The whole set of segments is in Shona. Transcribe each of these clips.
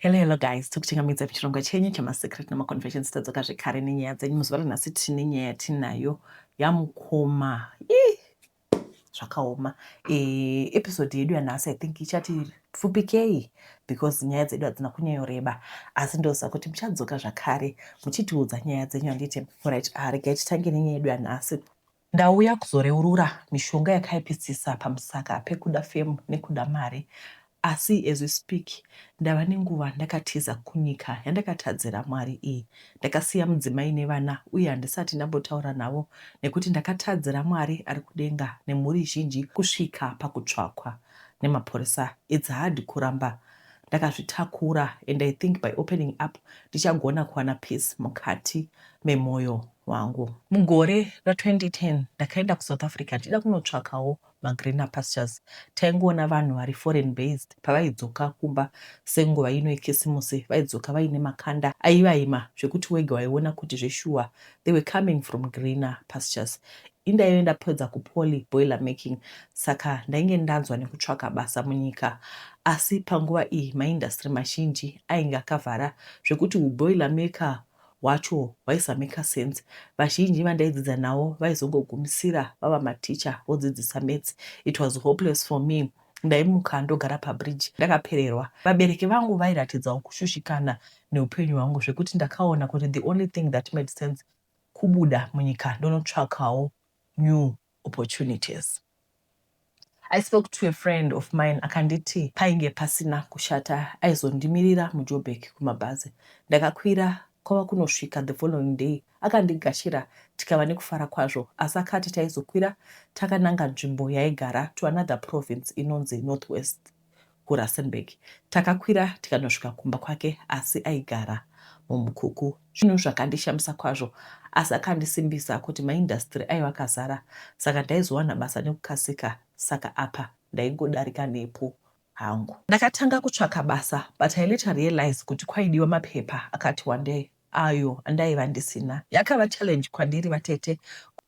Hello guys, tikuchingamidza muchirongwa chenyu chamasecret namaconfessions tadzoka zvekare nenyaya dzenyu. Muzuva ranhasi tine nyaya yatinayo yamukoma zvakaoma. Episode yedu yanhasi I think ichati pfupikei because nyaya dzedu hadzina kunyanyoreba, asi ndoziva kuti muchadzoka zvakare muchitiudza nyaya dzenyu. Handiti right, regai titange nenyaya yedu yanhasi. Ndauya kuzoreurura mishonga yakaipisisa pamusaka pekuda femu nekuda mari. Asi as we speak, ndava nenguva ndakatiza kunyika yandakatadzira Mwari iyi. Ndakasiya mudzimai nevana uye handisati ndambotaura navo nekuti ndakatadzira Mwari ari kudenga nemhuri zhinji kusvika pakutsvakwa nemapurisa. It's hard kuramba ndakazvitakura, and I think by opening up ndichagona kuwana peace mukati memwoyo wangu. Mugore ra2010 ndakaenda kuSouth Africa ndida kunotsvakawo magreener pastures. Taingoona vanhu vari foreign based pavaidzoka kumba senguva ino yekisimusi, vaidzoka vaine makanda aivaima zvekuti wege waiona kuti zveshuwa they were coming from greener pastures. Indaive ndapedza kupoly boiler making, saka ndainge ndanzwa nekutsvaka basa munyika. Asi panguva iyi maindastry mazhinji ainge akavhara zvekuti uboiler maker hwacho hwaisameka sense. Vazhinji vandaidzidza navo vaizongogumisira vava maticha vodzidzisa maths. It was hopeless for me. Ndaimuka ndogara pabridge ndakapererwa. Vabereki vangu vairatidzawo kushushikana neupenyu hwangu zvekuti ndakaona kuti the only thing that made sense kubuda munyika ndonotsvakawo new opportunities. I spoke to a friend of mine akanditi painge pasina kushata aizondimirira muJoburg kumabhazi. Ndakakwira kwava kunosvika the following day akandigashira tikava nekufara kwazvo, asi akati taizokwira takananga nzvimbo yaigara to another province inonzi Northwest kuRustenburg. Takakwira tikanosvika kumba kwake, asi aigara mumukuku. Zvinhu zvakandishamisa kwazvo, asi akandisimbisa kuti maindastry aiva akazara, saka ndaizowana basa nekukasika. Saka apa ndaingodarika nepo hangu. Ndakatanga kutsvaka basa, but I later realized kuti kwaidiwa mapepa akati wandei ayo andaiva ndisina. Yakava challenge kwandiri vatete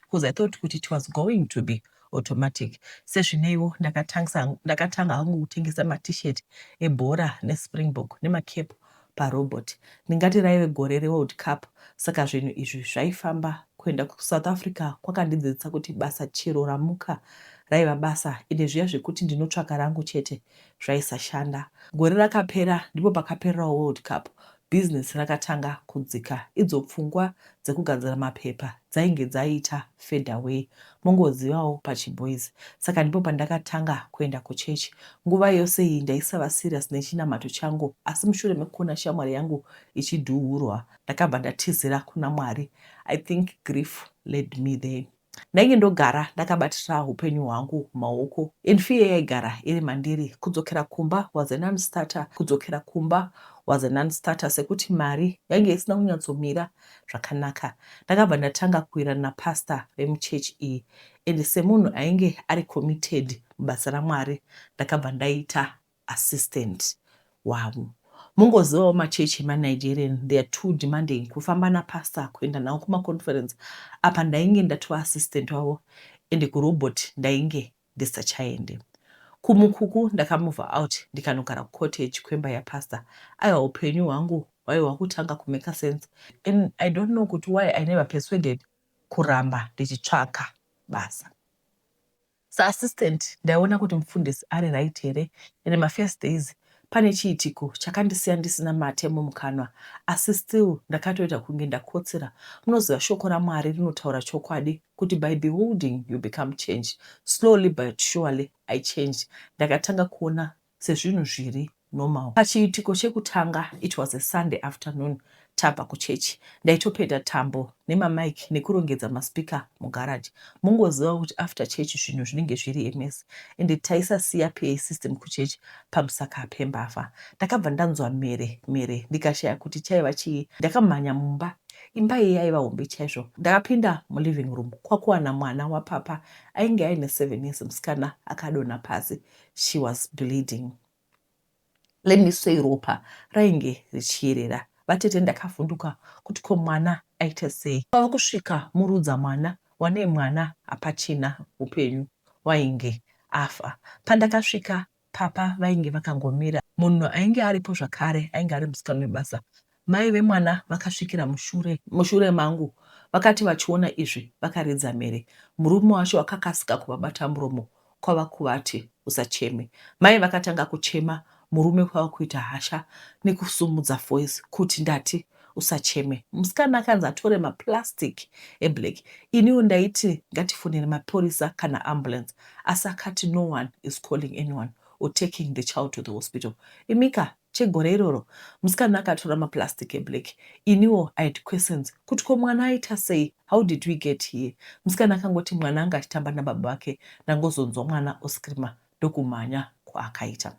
because I thought kuti it was going to be automatic. Sezvineiwo ndakatanga hangu kutengesa maT-shirt ebhora neSpringbok nemakepu parobot. Ndingati raive gore reWorld Cup, saka zvinhu izvi zvaifamba. Kuenda kuSouth Africa kwakandidzidzisa kuti basa chero ramuka raiva basa, ine zviya zvekuti ndinotsvaka rangu chete zvaisashanda. Gore rakapera ndipo pakapererawo World Cup. Business rakatanga kudzika. Idzo pfungwa dzekugadzira mapepa dzainge dzaita fade away. Mongozivawo pachiboys. Saka ndipo pandakatanga kuenda kuchechi. Nguva yose iyi ndaisava serious nechinamato changu, asi mushure mekuona shamwari yangu ichidhuhurwa ndakabva ndatizira kuna Mwari. I think grief led me there. Ndainge ndogara ndakabatira upenyu hwangu mumaoko. Fear yaigara iri mandiri. Kudzokera kumba was a non-starter. Kudzokera kumba was a non-starter sekuti mari yainge isina kunyatsomira zvakanaka. Ndakabva ndatanga kuwirana napastor vemuchechi iyi, and semunhu ainge ari committed mubasa raMwari ndakabva ndaita assistant wavo. Mungozivawo machechi emaNigerian, they are too demanding. Kufamba napastor kuenda nawo kumaconference, apa ndainge ndatova assistant wavo, and kurobot ndainge ndisachaende. Kumukuku ndakamove out ndikanogara kucottage kwemba yapastor. Aiwa upenyu hwangu hwaiwa kutanga kumeka sense, and I don't know kuti why I never persuaded kuramba ndichitsvaka basa. Assistant ndaiona kuti mufundisi ari right here, and my first days pane chiitiko chakandisiya ndisina mate mumukanwa, asi still ndakatoita kunge ndakotsera. Munoziva shoko raMwari rinotaura chokwadi kuti by beholding you become changed. Slowly but surely I changed. Ndakatanga kuona sezvinhu zviri normal. Pachiitiko chekutanga, it was a Sunday afternoon, tabva kuchechi. Ndaitopeta tambo nemamike nekurongedza maspika mugarage. Mungoziva kuti after church zvinhu zvinenge zviri emesi, ende taisasiya PA system kuchechi pamusaka pembavha. Ndakabva ndanzwa mere ndikashaya kuti chaiva chii. Ndakamhanya mumba. Imba iyi yaiva hombe chaizvo. Ndakapinda muliving room kwakuwana mwana wapapa ainge aine 7 years, musikana akadonha pasi. She was bleeding. Lemiswe ropa rainge richiyerera. Vatete ndakavhunduka kuti ko mwana aita sei. Kwava kusvika murudza mwana, wane mwana apachina upenyu wainge afa. Pandakasvika papa vainge vakangomira. Munhu ainge aripo zvakare ainge ari musikana webasa. Mai vemwana vakasvikira mushure mangu. Vakati vachiona izvi vakaridza mhere. Murume wacho akakasika kuvabata muromo kwava kuvati usacheme. Mai vakatanga kuchema, murume kwava kuita hasha nekusumudza voice kuti ndati usacheme. Musikana akanzi atore maplastic eblack. Iniwo ndaiti ngatifonere mapurisa kana ambulance. Asi akati no one is calling anyone or taking the child to the hospital. Imika chegore iroro musikana akatora maplastic eblack. Iniwo I had questions kuti ko mwana aita sei, how did we get here? Musikana akangoti mwana anga achitamba nababa wake ndangozonzwa mwana oskrima ndokumhanya kwaakaita.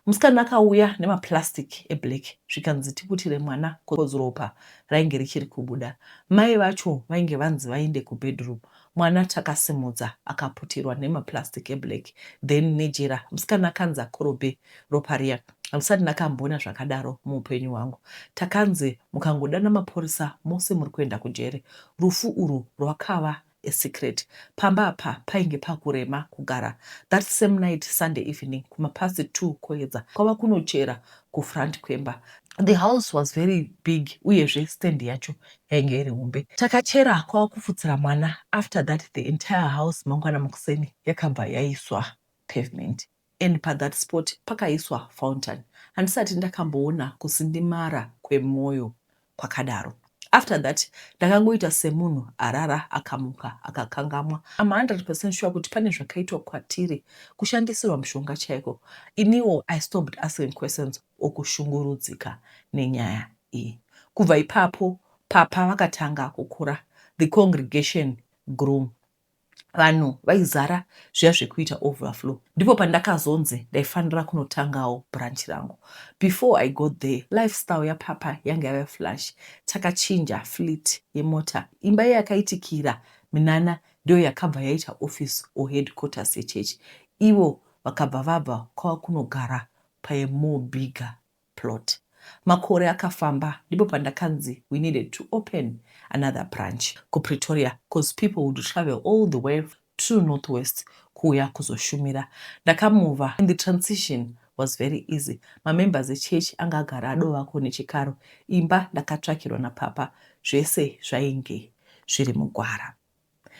Musikana akauya nemaplastic eblack zvikanzi tiputire mwana kozoropa rainge richiri kubuda. Mai vacho vainge vanzi vaende kubedroom. Mwana takasimudza akaputirwa nemaplastic eblack then nejera. Musikana akanzi akorobhe ropa riya. Handisati ndakamboona zvakadaro muupenyu hwangu. Takanzi mukangodana mapurisa mose muri kuenda kujere. Rufu urwu rwakava a secret. Pamba apa painge pakurema kugara. That same night, Sunday evening, kuma past 2 koedza kwava kunochera kufront kwemba. The house was very big, uyezve stand yacho yainge iri hombe. Takachera kwava kufutsira mwana. After that, the entire house mangwana makuseni yakabva yaiswa pavement. And pa that spot pakaiswa fountain. Handisati ndakamboona kusindimara kwemoyo kwakadaro. After that, ndakangoita semunhu arara akamuka akakangamwa. I'm 100% sure kuti pane zvakaitwa kwatiri kushandisirwa mushonga chaiko. Iniwo I stopped asking questions okushungurudzika nenyaya iyi. Kubva ipapo papa vakatanga kukura. The congregation grew. Vanhu vaizara zviya zvekuita overflow. Ndipo pandakazonzi ndaifanira kunotangawo branch rangu. Before I got there, lifestyle yapapa yanga yava flash. Takachinja fleet yemota. Imba yakaitikira minana ndio yakabva yaita office or headquarters yechurch. Ivo vakabva vabva kwava kunogara pa more bigger plot. Makore akafamba ndipo pandakanzi we needed to open another branch kuPretoria because people would travel all the way to Northwest kuya kuzoshumira. Ndakamuva and the transition was very easy. Mamembers echurch angagara adovako nechikaro. Imba ndakatsvakirwa napapa zvese zvainge zviri mugwara.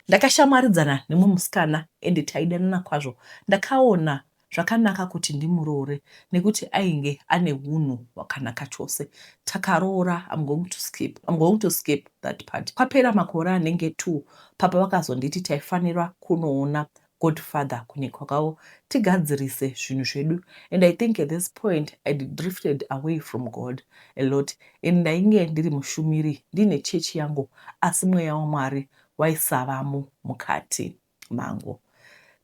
Ndakashamwaridzana nemumwe musikana ende taidanana kwazvo. Ndakaona zvakanaka kuti ndimuroore nekuti ainge ane unhu hwakanaka chose. Takaroora. I'm going to skip that part. Kwapera makore anenge 2 papa vakazonditi taifanira kunoona godfather kunyika kwavo tigadzirise zvinhu zvedu. And I think at this point I drifted away from God a lot. And ndainge ndiri mushumiri ndine chechi yangu asi mweya waMwari waisavamo mukati mangu.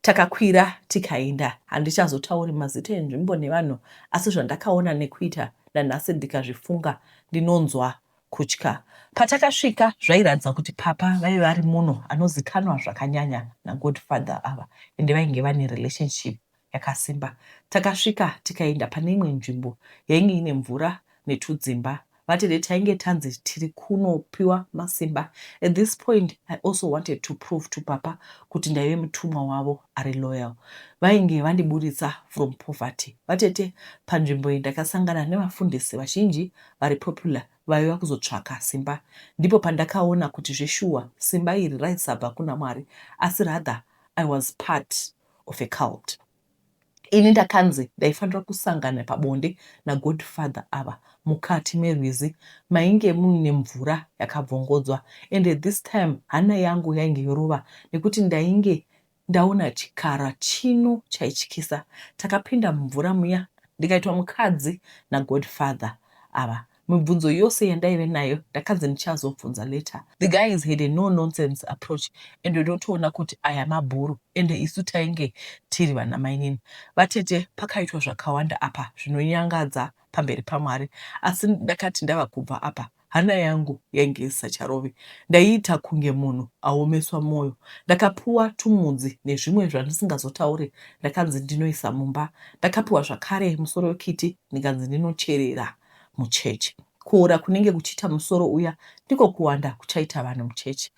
Takakwira tikaenda. Handichazotauri mazita enzvimbo nevanhu asi zvandakaona nekuita nanhasi ndikazvifunga ndinonzwa kutya. Patakasvika zvairatidza kuti papa vaive vari munhu anozikanwa zvakanyanya nagodfather ava ende vainge vane relationship yakasimba. Takasvika tikaenda pane imwe nzvimbo yainge ine mvura netudzimba. Vatete tainge tanzi tiri kunopiwa masimba. At this point, I also wanted to prove to papa kuti ndaive mutumwa wavo ari loyal. Vainge vandiburitsa from poverty. Vatete panzvimbo iyi ndakasangana nevafundisi vazhinji vari popular vaiva kuzotsvaka simba. Ndipo pandakaona kuti zveshuwa simba iri raisabva kuna Mwari, asi rather I was part of a cult. Ini ndakanzi ndaifanira kusangana pabonde nagodfather ava mukati merwizi mainge muine mvura yakabvongodzwa. And at this time hana yangu yainge yorova nekuti ndainge ndaona chikara chino chaityisa. Takapinda mumvura muya ndikaitwa mukadzi nagodfather ava. Mibvunzo yose yandaive nayo ndakanzi ndichazobvunza later. The guys had a no nonsense approach and ndotoona kuti aya mabhuru ende isu tainge tiri vana mainini. Vatete pakaitwa zvakawanda apa zvinonyangadza pamberi paMwari, asi ndakati ndava kubva apa hana yangu yainge isacharovi. Ndaiita kunge munhu aomeswa mwoyo. Ndakapuwa tumudzi nezvimwe zvandisingazotauri ndakanzi ndinoisa mumba. Ndakapuwa zvakare musoro wekiti ndikanzi ndinocherera muchechi. Kuora kunenge kuchiita musoro uya ndiko kuwanda kuchaita vanhu muchechi.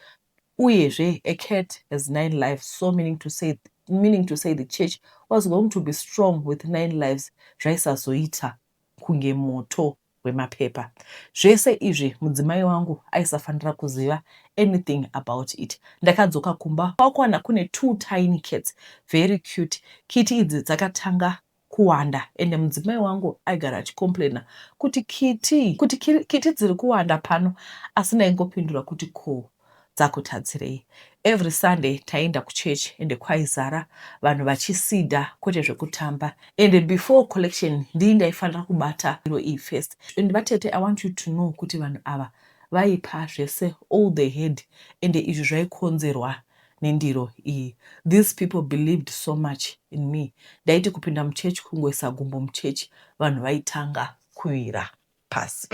Uyezve a cat has 9 lives, so meaning to say meaning to say the church was going to be strong with 9 lives, zvaisazoita kunge moto wemapepa. Zvese izvi mudzimai wangu aisafanira kuziva anything about it. Ndakadzoka kumba kwakuwana kune 2 tiny cats, very cute. Kiti idzi dzakatanga kuwanda ende mudzimai wangu aigara achicomplaina kuti kiti dziri kuwanda pano, asi ndaingopindura kuti ko dzakutadzirei. Every Sunday taenda kuchurch ende kwaizara vanhu vachisidha kwete zvekutamba, ende before collection ndii ndaifanira kubata iro iyi first. And vatete, I want you to know kuti vanhu ava vaipa zvese all they had, ende izvi zvaikonzerwa nendiro iyi. These people believed so much in me. Ndaiti kupinda muchechi, kungoisa gumbo muchechi, vanhu vaitanga kuwira pasi.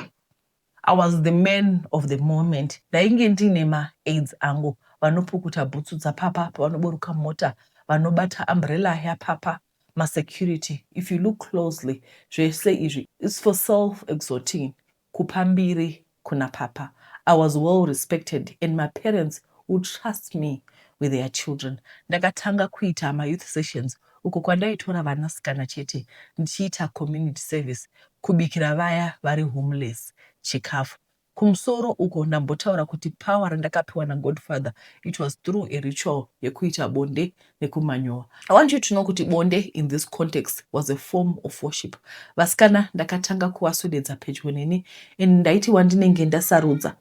I was the man of the moment. Ndainge ndine ma-aids angu, vanopukuta bhutsu dzapapa, vanoburuka mota, vanobata umbrella yapapa, ma-security. If you look closely, zvese izvi, it's for self-exalting, kupambiri kuna papa. I was well respected and my parents would trust me with their children. Ndakatanga kuita ma-youth sessions, uko kwandaitora vanasikana chete, ndichiita community service, kubikira vaya vari homeless chikafu. Kumusoro uko ndambotaura kuti power randakapiwa naGodfather, it was through a ritual yekuita bonde nekumanyowa. I want you to know kuti bonde in this context was a form of worship. Vasikana ndakatanga kuvaswededza pedyo neni, and ndaiti wandinenge ndasarudza,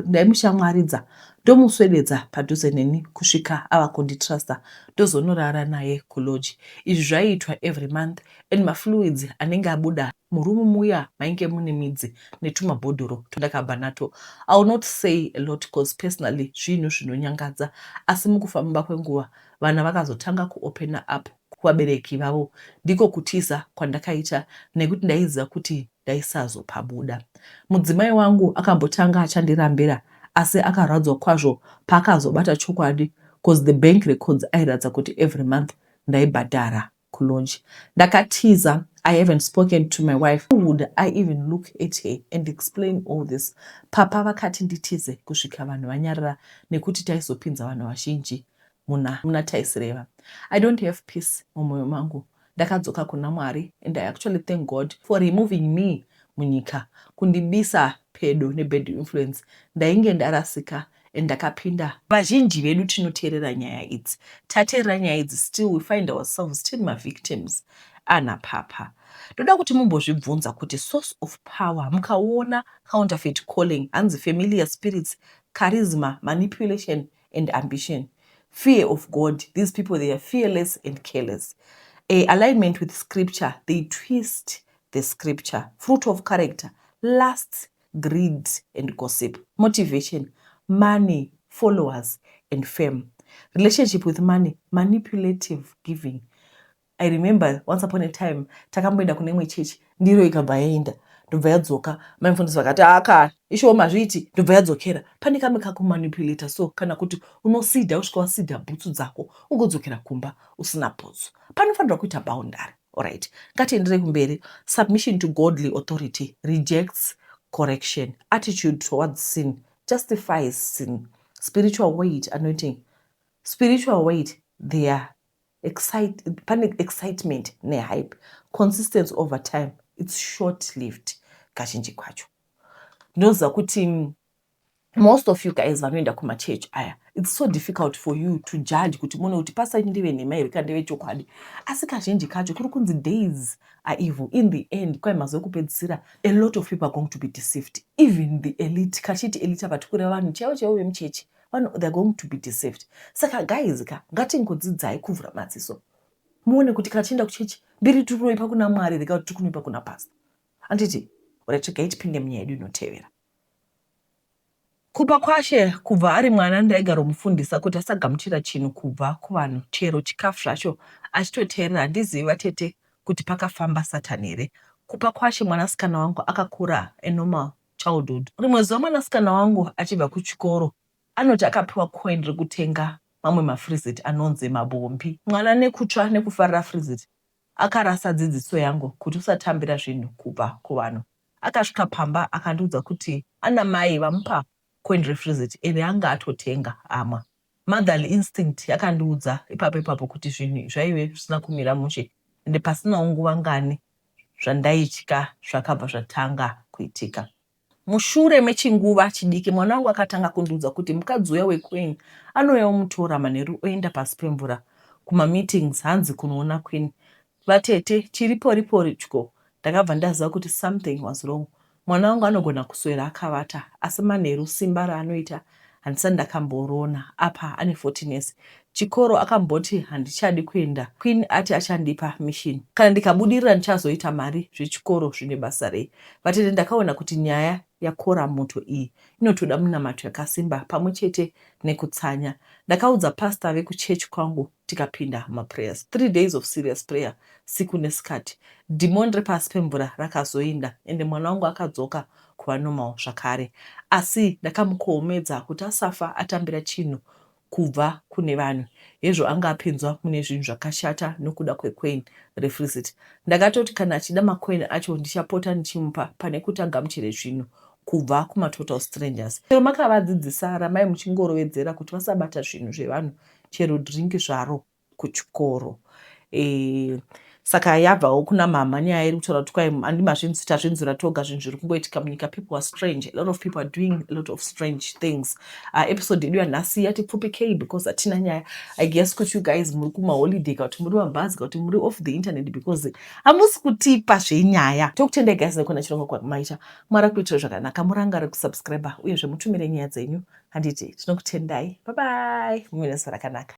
ndaimushamwaridza, ndomuswededza padhuze neni kusvika ava kunditrasta, ndozonorara naye kuloji. Izvi zvaiitwa every month, and mafluids anenge abuda murumu muya mainge mune midzi netumabhodhoro tondakabva nato. I will not say a lot because personally zvinhu zvinonyangadza, asi mukufamba kwenguva vana vakazotanga kuopena up kuvabereki vavo, ndiko kutiza kwandakaita nekuti ndaiziva kuti ndaisazopabuda. Mudzimai wangu akambotanga achandirambira, asi akaradzwa kwazvo paakazobata chokwadi because the bank records airatidza kuti every month ndaibhadhara kulonji. Ndakatiza. I haven't spoken to my wife. How would I even look at her and explain all this? Papa vakati nditize kusvika vanhu vanyarara nekuti taizopinza vanhu vazhinji muna taisireva. I don't have peace mumwoyo mangu. Ndakadzoka kuna Mwari, and I actually thank God for removing me munyika, kundibisa pedo nebad influence. Ndainge ndarasika and ndakapinda. Vazhinji vedu tinoteerera nyaya idzi. Tateerera nyaya idzi, still we find ourselves still my victims. Ana papa. Ndoda kuti mumbozvibvunza kuti source of power mukaona counterfeit calling, hanzi familiar spirits, charisma, manipulation and ambition, fear of God. These people, they are fearless and careless. Alignment with scripture, they twist the scripture. Fruit of character, lust, greed and gossip. Motivation, money, followers and fame. Relationship with money, manipulative giving. I remember once upon a time takamboenda kune imwe chechi, ndiro ikabva yaenda, ndobva yadzoka, maimufundisi vakati aka ishowo mazviti, ndobva yadzokera. Pane kamwe kakumanipulata, so kana kuti unosidha usvika wasidha bhutsu dzako ugodzokera kumba usina bhutsu, panofanirwa kuita boundary. Alright, ngatienderei kumberi. Submission to godly authority rejects correction. Attitude towards sin justifies sin. Spiritual weight, anointing. Spiritual weight, they are panic, excitement ne hype. Consistency over time, it's short-lived. Kazhinji kwacho ndoziva kuti most of you guys vanoenda kumachurch aya, it's so difficult for you to judge kuti mone kuti pastor ndive nhema here kana ndeve chokwadi, asi kazhinji kacho kuri kunzi days are evil. In the end, kwai mazuva ekupedzisira, a lot of people are going to be deceived. Even the elite, kachiti elite apatikure vanhu chaivo vemuchechi, they're going to be deceived. Saka guys, ngatingodzidzai kuvhura madziso, muone kuti kana tienda kuchechi ndiri tikunoipa kuna Mwari rega kuti tikunoipa kuna pastor. Anditi regai tipinde munyaya yedu inotevera. Kupa kwashe kubva ari mwana ndaigara mufundisa kuti asagamuchira chinhu kubva kuvanhu, chero chikafu zvacho achitoteerera. Handizivi tete kuti pakafamba Satani here. Kupa kwashe mwanasikana wangu akakura a normal childhood. Rimwe zuva mwanasikana wangu achibva kuchikoro anoti akapiwa coin rekutenga mamwe mafrizit anonzi mabombi. Mwana nekutsva nekufarira frizit akarasa dzidziso yangu kuti usatambira zvinhu kubva kuvanhu. Akasvika pamba akandiudza kuti ana mai vamupa coin refrizit ende anga atotenga amwa. motherly instinct yakandiudza ipapo kuti zvinhu zvaive zvisina kumira mushe, ende pasinawo nguva ngani zvandaitya zvakabva zvatanga kuitika. Mushure mechinguva chidiki mwana wangu akatanga kundiudza kuti mukadzi uya wequeen anouya omutora manheru oenda pasi pemvura kumameetings hanzi kunoona queen. Vatete chiriporipori tyo ndakabva ndaziva kuti something was wrong. Mwana wangu anogona kuswera akavata asi manheru simba raanoita handisati ndakamboriona. Apa ane 14 years. Chikoro akamboti handichadi kuenda. Queen ati achandipa mission. Kana ndikabudirira ndichazoita mari zvechikoro zvine basa rei. Vatete ndakaona kuti nyaya yakora moto iyi inotoda munamato yakasimba pamwe chete nekutsanya. Ndakaudza pastor vekuchechi kwangu tikapinda maprayers. 3 days of serious prayer, siku nesikati. Dhimoni repasi pemvura rakazoenda ende mwana wangu akadzoka kuva normal zvakare. Asi ndakamukohomedza kuti asafa atambira chinhu kubva kune vanhu. Hezvo anga apinzwa mune zvinhu zvakashata nokuda kwequeen refused. Ndakatoti kana achida macoin acho ndichapota ndichimupa pane kuti agamuchire zvinhu kubva kumatotal strangers. Chero makavadzidzisa ramai muchingorovedzera kuti vasabata zvinhu zvevanhu, chero dringi zvaro kuchikoro. Saka yabvawo kuna mama nyaya iri kutaura kuti kwai handima zvinhu tazvinzwira toga zvinhu zviri kungoitika munyika. People are strange. A lot of people are doing a lot of strange things. Episode yedu yanhasi yati pfupikei because hatina nyaya. I guess kuti you guys muri kumaholiday kana kuti muri mabhazi kana kuti muri off the internet because hamusi kutipa zvenyaya. Tokutendai guys nekuna chirongwa kwamaita. Mwari akuitira zvakanaka. Murangare kusubscribe uyezve mutumire nyaya dzenyu. Handiti tinokutendai. Bye bye. Muve nezuva rakanaka.